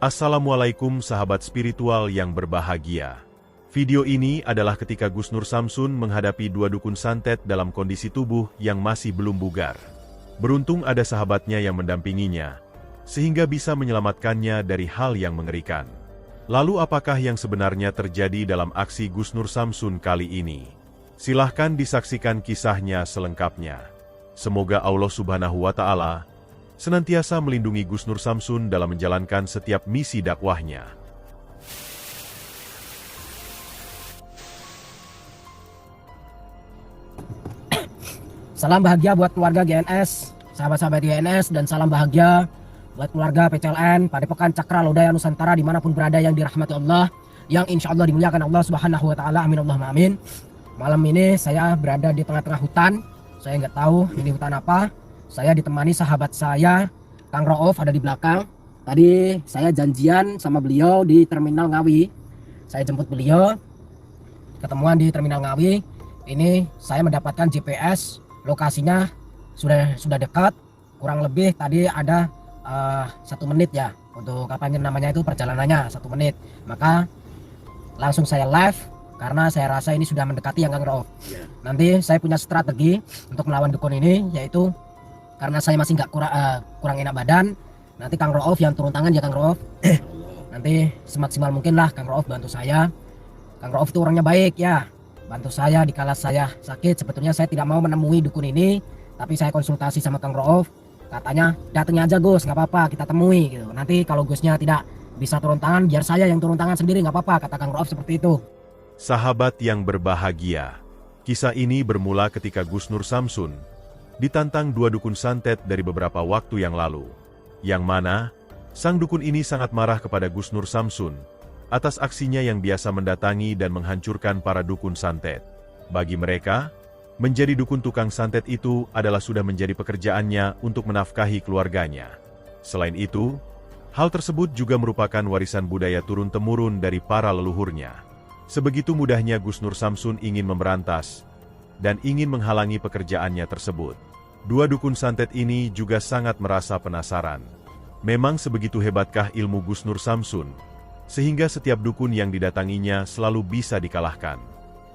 Assalamualaikum sahabat spiritual yang berbahagia. Video ini adalah ketika Gus Nur Samsun menghadapi dua dukun santet dalam kondisi tubuh yang masih belum bugar. Beruntung ada sahabatnya yang mendampinginya, sehingga bisa menyelamatkannya dari hal yang mengerikan. Lalu apakah yang sebenarnya terjadi dalam aksi Gus Nur Samsun kali ini? Silahkan disaksikan kisahnya selengkapnya. Semoga Allah Subhanahu wa Ta'ala senantiasa melindungi Gus Nur Samsun dalam menjalankan setiap misi dakwahnya. Salam bahagia buat keluarga GNS, sahabat-sahabat GNS, dan salam bahagia buat keluarga PCLN, Padepokan Cakra Lodaya Nusantara dimanapun berada yang dirahmati Allah, yang insya Allah dimuliakan Allah Subhanahu wa Ta'ala. Amin Allahumma amin. Malam ini saya berada di tengah-tengah hutan. Saya nggak tahu ini hutan apa. Saya ditemani sahabat saya, Kang Rauf, ada di belakang. Tadi saya janjian sama beliau di Terminal Ngawi. Saya jemput beliau, ketemuan di Terminal Ngawi. Ini saya mendapatkan GPS, lokasinya sudah dekat. Kurang lebih tadi ada 1 menit ya, untuk apa namanya itu perjalanannya 1 menit. Maka langsung saya live karena saya rasa ini sudah mendekati yang Kang Rauf. Nanti saya punya strategi untuk melawan dukun ini, yaitu karena saya masih kurang enak badan, nanti Kang Rauf yang turun tangan ya Kang Rauf. Nanti semaksimal mungkin lah Kang Rauf bantu saya. Kang Rauf itu orangnya baik ya, bantu saya dikala saya sakit. Sebetulnya saya tidak mau menemui dukun ini, tapi saya konsultasi sama Kang Rauf. Katanya datangnya aja Gus, nggak apa-apa kita temui gitu. Nanti kalau Gusnya tidak bisa turun tangan, biar saya yang turun tangan sendiri, nggak apa-apa, kata Kang Rauf seperti itu. Sahabat yang berbahagia, kisah ini bermula ketika Gus Nur Samsun ditantang dua dukun santet dari beberapa waktu yang lalu. Yang mana, sang dukun ini sangat marah kepada Gus Nur Samsun atas aksinya yang biasa mendatangi dan menghancurkan para dukun santet. Bagi mereka, menjadi dukun tukang santet itu adalah sudah menjadi pekerjaannya untuk menafkahi keluarganya. Selain itu, hal tersebut juga merupakan warisan budaya turun-temurun dari para leluhurnya. Sebegitu mudahnya Gus Nur Samsun ingin memberantas dan ingin menghalangi pekerjaannya tersebut. Dua dukun santet ini juga sangat merasa penasaran. Memang sebegitu hebatkah ilmu Gus Nur Samsun, sehingga setiap dukun yang didatanginya selalu bisa dikalahkan.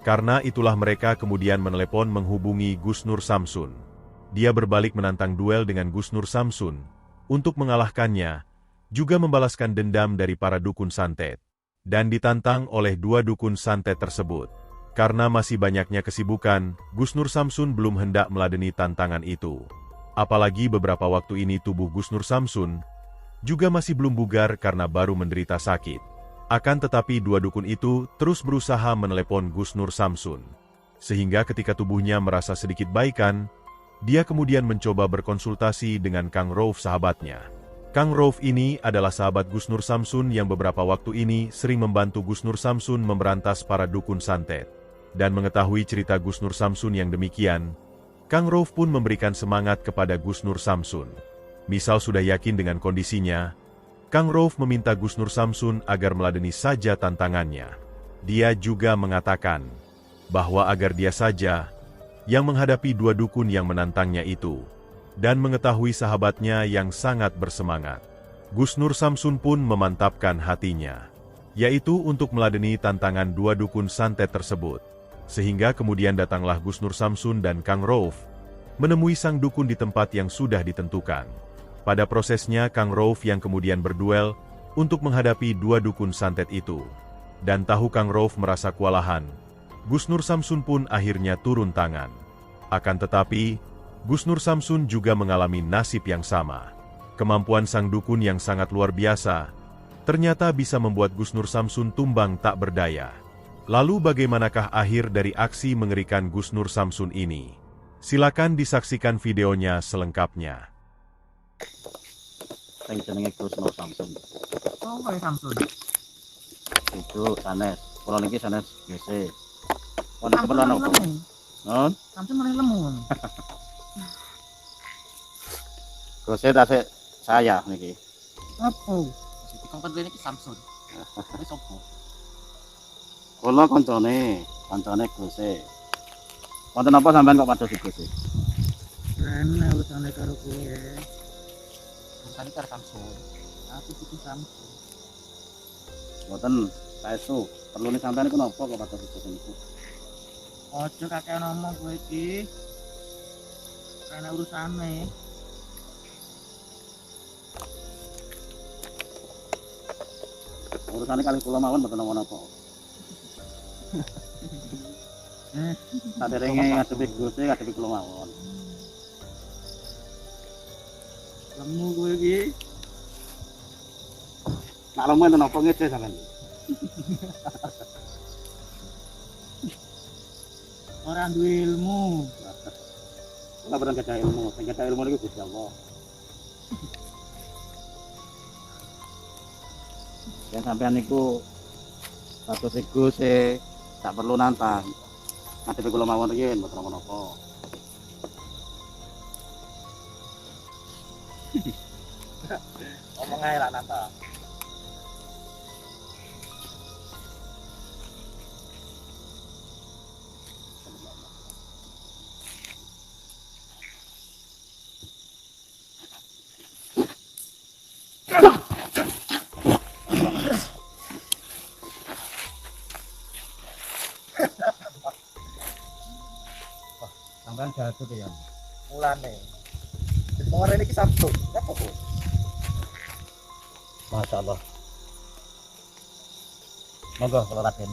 Karena itulah mereka kemudian menelepon menghubungi Gus Nur Samsun. Dia berbalik menantang duel dengan Gus Nur Samsun untuk mengalahkannya, juga membalaskan dendam dari para dukun santet. Dan ditantang oleh dua dukun santet tersebut. Karena masih banyaknya kesibukan, Gus Nur Samsun belum hendak meladeni tantangan itu. Apalagi beberapa waktu ini tubuh Gus Nur Samsun juga masih belum bugar karena baru menderita sakit. Akan tetapi dua dukun itu terus berusaha menelepon Gus Nur Samsun. Sehingga ketika tubuhnya merasa sedikit baikan, dia kemudian mencoba berkonsultasi dengan Kang Rauf sahabatnya. Kang Rauf ini adalah sahabat Gus Nur Samsun yang beberapa waktu ini sering membantu Gus Nur Samsun memberantas para dukun santet. Dan mengetahui cerita Gus Nur Samsun yang demikian, Kang Rauf pun memberikan semangat kepada Gus Nur Samsun. Misal sudah yakin dengan kondisinya, Kang Rauf meminta Gus Nur Samsun agar meladeni saja tantangannya. Dia juga mengatakan bahwa agar dia saja yang menghadapi dua dukun yang menantangnya itu, dan mengetahui sahabatnya yang sangat bersemangat. Gus Nur Samsun pun memantapkan hatinya, yaitu untuk meladeni tantangan dua dukun santet tersebut. Sehingga kemudian datanglah Gus Nur Samsun dan Kang Rauf menemui sang dukun di tempat yang sudah ditentukan. Pada prosesnya Kang Rauf yang kemudian berduel untuk menghadapi dua dukun santet itu. Dan tahu Kang Rauf merasa kewalahan, Gus Nur Samsun pun akhirnya turun tangan. Akan tetapi, Gus Nur Samsun juga mengalami nasib yang sama. Kemampuan sang dukun yang sangat luar biasa ternyata bisa membuat Gus Nur Samsun tumbang tak berdaya. Lalu bagaimanakah akhir dari aksi mengerikan Gus Nur Samsun ini? Silakan disaksikan videonya selengkapnya. Sing jenenge Gusnur Samsun. Oh, kayak Samsung. Itu sanes. Kula niki sanes GC. Wonten keperluan apa? Nun, Samsung malah lemu. GC tasik saya niki. Apa? Kompet ini Samsung. Wis opo? Kula kancane GC. Wonten apa sampean kok pados GC? Ana urusane karo kowe. Urusane karo Samsung. Aku butuh Samsung. Mboten saestu. Perlu nih sampean iku napa kok pados GC niku? Ojo kakek ngomong kowe iki. Karena urusane. Urusane kali kula mawon mboten napa-napa. Saderenge ngadepi GC ngadepi kula mawon. Lemu kowe iki. Nak lemu enten napa ngece sampean? Ora duwe ilmu. Kula boten gadah ilmu, sing gadah ilmu niku Gusti Allah. Yang sampean niku status GC tak perlu nantang. Ngadepi kula mawon iki mboten napa-napa. Ngomong ae lah nata. Sampean jatuh ya. Mulane. Pengen iki Samsung. Apa kok? Masya Allah. Monggo kula Raden.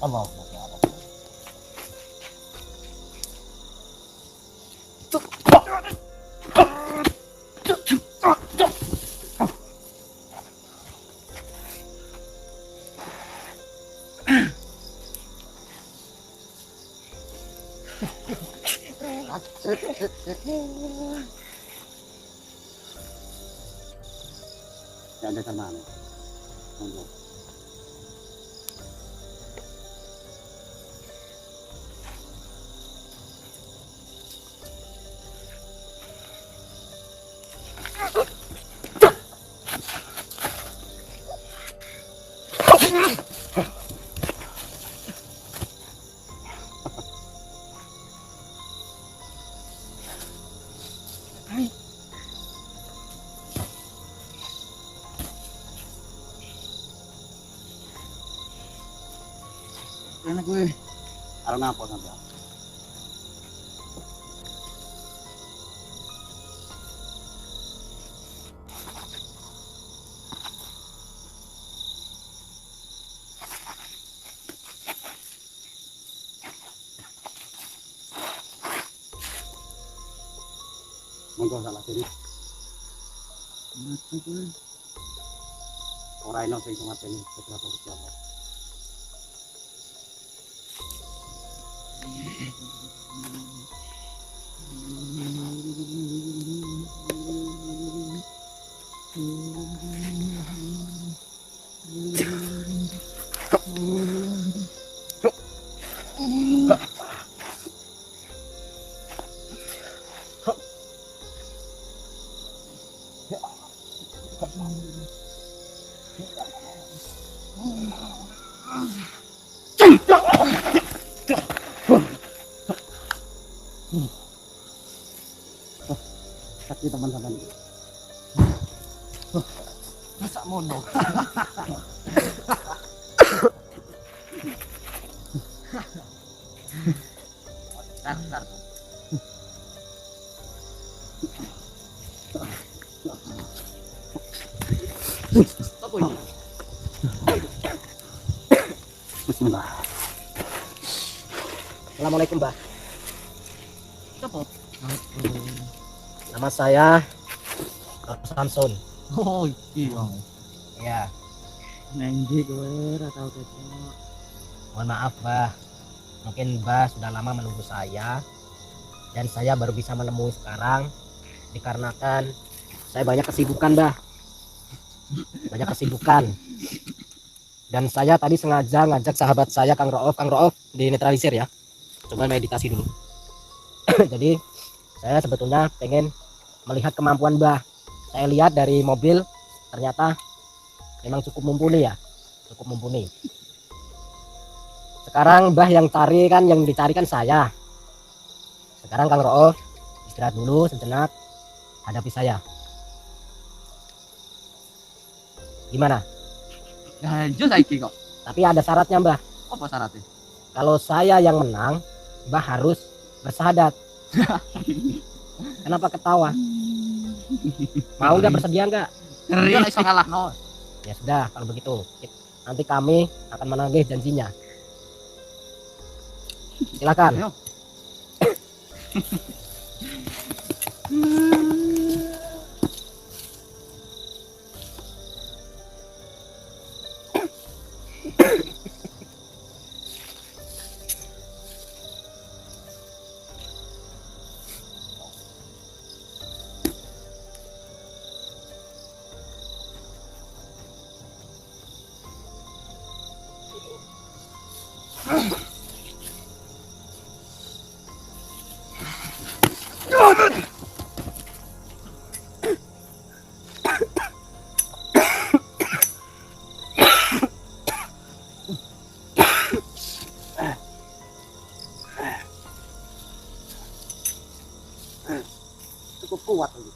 Allah, Masya Allah. Ya ada sama. Monggo. Kene kowe. Arep napa sampean? Monggo salah diri. Mati kowe. Ora enak sing ngateni beberapa Gusti Allah. Sakit teman-teman. Masa mono. Tar. Apa ini? Bismillah. Assalamualaikum, Mbak. Apa? Nama saya Samsun. Oh, iya. Ya, Neng ndi kowe ora tau kecok. Mohon maaf, Bah. Mungkin Bah sudah lama menunggu saya dan saya baru bisa menemui sekarang dikarenakan saya banyak kesibukan, Bah. Banyak kesibukan. Dan saya tadi sengaja ngajak sahabat saya Kang Roov dinetralisir ya. Coba meditasi dulu. Jadi saya sebetulnya pengen melihat kemampuan Bah. Saya lihat dari mobil ternyata memang cukup mumpuni ya, cukup mumpuni. Sekarang Bah yang dicari kan saya. Sekarang Kang Roov istirahat dulu sejenak, hadapi saya. Gimana? Lanjut saiki kok. Tapi ada syaratnya, Mbah. Apa syaratnya? Kalau saya yang menang, Mbah harus bersahadat. Kenapa ketawa? Mau nggak, bersedia nggak? Ngeri iso kalah no. Ya sudah, kalau begitu nanti kami akan menagih janjinya. Silakan. Ayo. Cukup kuat lagi.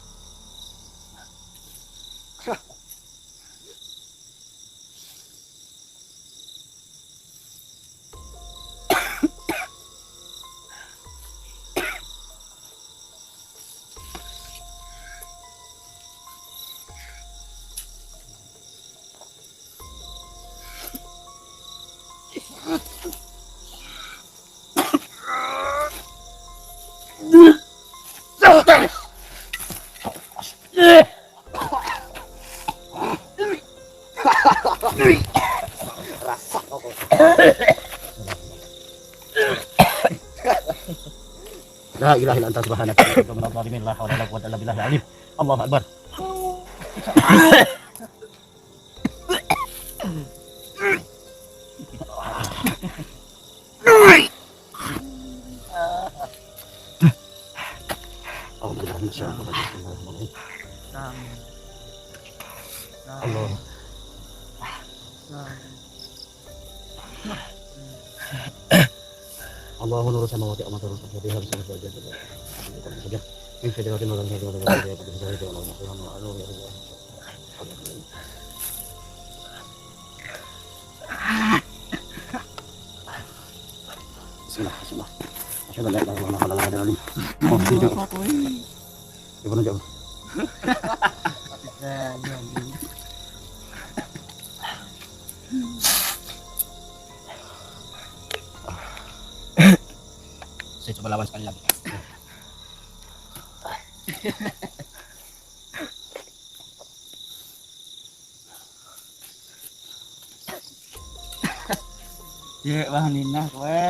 La ilaha illa anta subhanaka inni kuntu minadh dhalimin. La haula wala quwwata illa billahil azim. Allahu akbar. Allah. Allahu nuru samawati wa nuru ardi wa bisa saja. Ini sudah dimulai dari Bismillah, bismillah. Asyhadu an la ilaha illallah wa la ilaha illallah. Oh, tidak. Coba aja. Saya coba lawan sekali lagi. Ya, wah ninah kowe.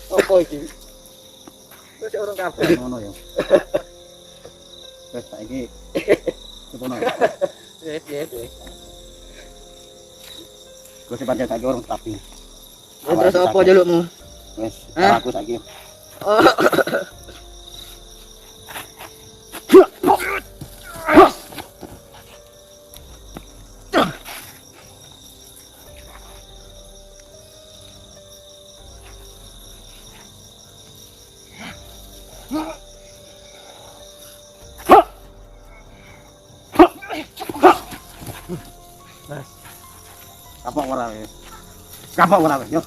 Apa iki? Wis orang kabeh ngono ya. Wes saiki sepono. Wis. Gue sepanjang saiki orang tapi. Terus apa jalukmu? Wes, Hah? aku saiki. Kapok ora wes. Kapok ora wes, yo.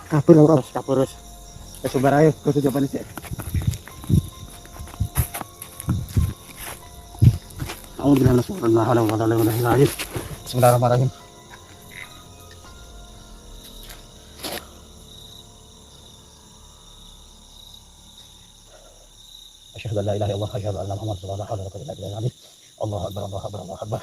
Kabur Kang Rof. Kabur wis. Wis sumber ae kudu jawaban sik. Bismillahirrahmanirrahim. Bismillahirrahmanirrahim. Asyhadu an la ilaha illallah wa asyhadu anna Muhammadan rasulullah. La ilaha illallah. Allahu akbar, Allahu akbar, Allahu akbar.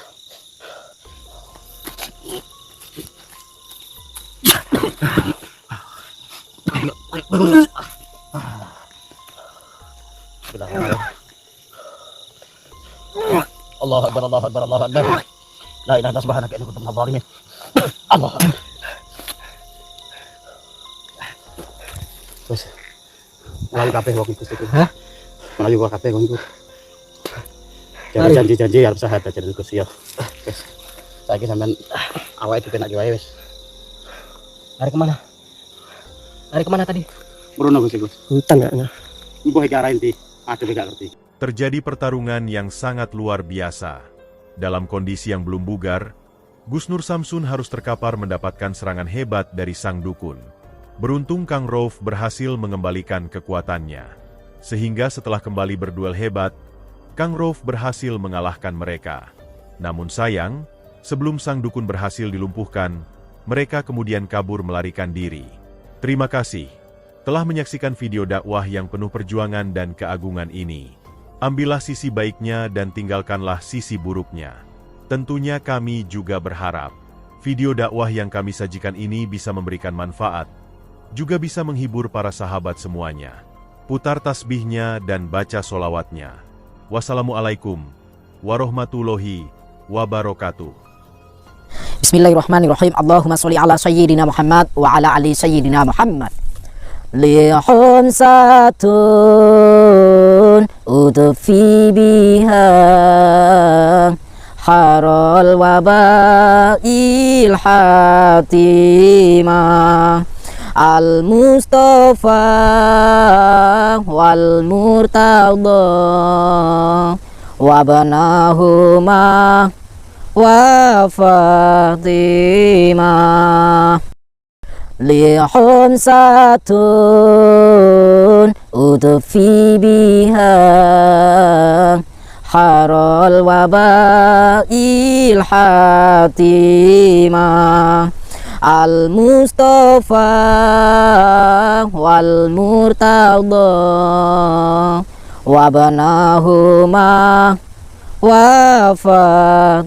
Allahu akbar, Allahu akbar, Allahu akbar. La ilaha illallah subhanaka inni kuntu minadh dhalimin. Allahu akbar. Wes. Melayu kabeh wong iku. Hah? Melayu wong kabeh wong iku. Janji-janji harus sahabat jadi Gus ya. Wes. Saiki sampean awake dipenak wae wis. Lari kemana? Lari kemana tadi? Bruno Gus. Hutan kayaknya. Mbok iki arah inti. Aduh gak ngerti. Terjadi pertarungan yang sangat luar biasa. Dalam kondisi yang belum bugar, Gusnur Samsun harus terkapar mendapatkan serangan hebat dari sang dukun. Beruntung Kang Rauf berhasil mengembalikan kekuatannya. Sehingga setelah kembali berduel hebat, Kang Rauf berhasil mengalahkan mereka. Namun sayang, sebelum sang dukun berhasil dilumpuhkan, mereka kemudian kabur melarikan diri. Terima kasih telah menyaksikan video dakwah yang penuh perjuangan dan keagungan ini. Ambillah sisi baiknya dan tinggalkanlah sisi buruknya. Tentunya kami juga berharap video dakwah yang kami sajikan ini bisa memberikan manfaat, juga bisa menghibur para sahabat semuanya. Putar tasbihnya dan baca solawatnya. Wassalamualaikum warahmatullahi wabarakatuh. Bismillahirrahmanirrahim. Allahumma sholli ala sayyidina Muhammad wa ala ali sayyidina Muhammad. Lihum satun udfi biha harol wabail hatimah al-Mustafa wal murtada wabanahuma wa Fatimah. Lihum satun udfi biha harol wabail hatimah al-Mustafa wal murtada wabanahuma wa Fatimah.